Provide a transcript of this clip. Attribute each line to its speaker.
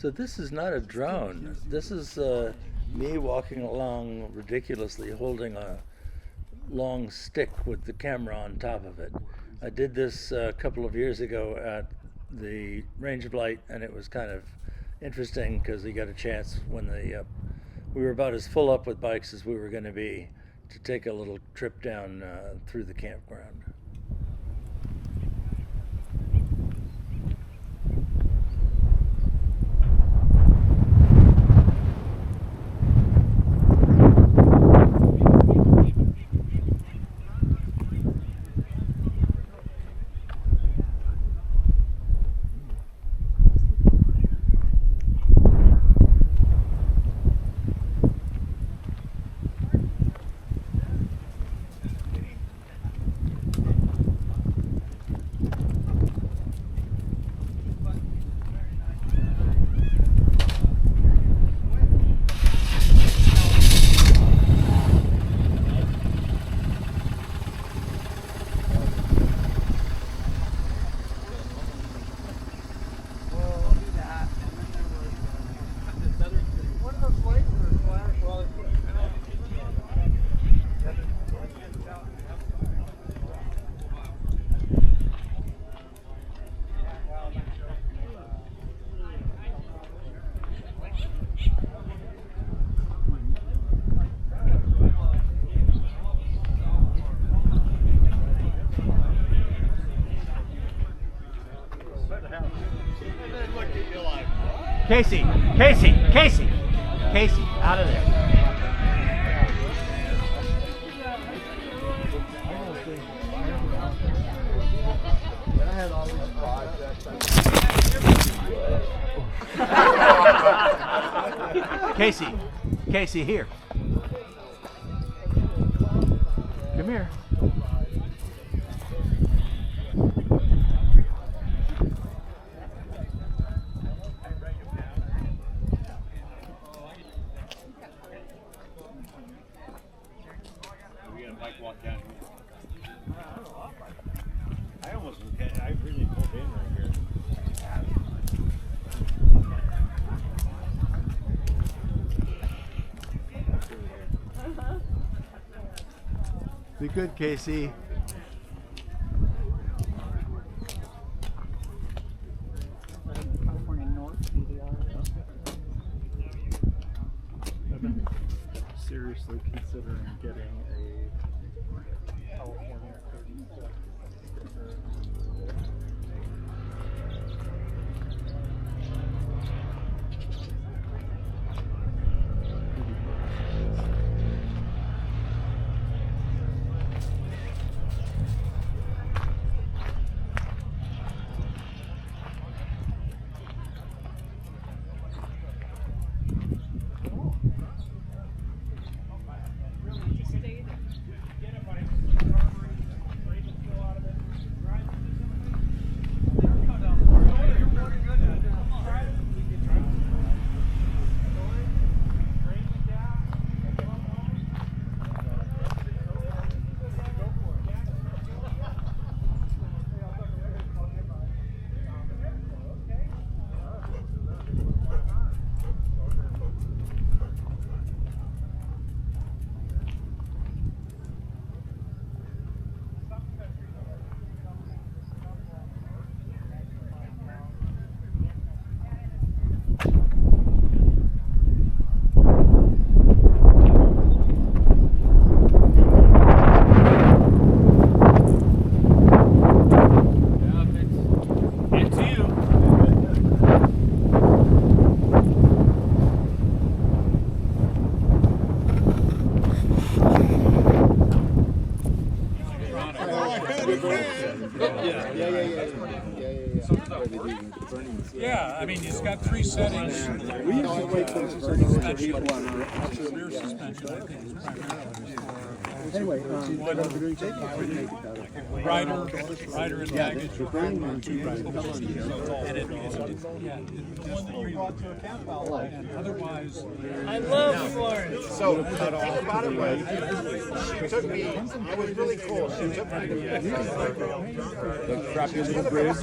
Speaker 1: So this is not a drone. This is me walking along ridiculously holding a long stick with the camera on top of it. I did this a couple of years ago at the Range of Light, and it was kind of interesting because we got a chance when we were about as full up with bikes as we were going to be to take a little trip down through the campground.
Speaker 2: Casey, out of there. Casey, here. Come here.
Speaker 3: I really pulled in right here.
Speaker 2: Be good, Casey.
Speaker 4: California
Speaker 3: I've been seriously considering getting a California 37 sticker.
Speaker 5: Yeah, I mean, he's got 3 settings.
Speaker 3: We usually wait for the rear
Speaker 5: suspension, I think, is primarily.
Speaker 3: Anyway,
Speaker 5: rider and baggage. And otherwise,
Speaker 4: I love Florence.
Speaker 6: So the thing about it was, she took me, it was really cool. She took me to the crappiest bridge.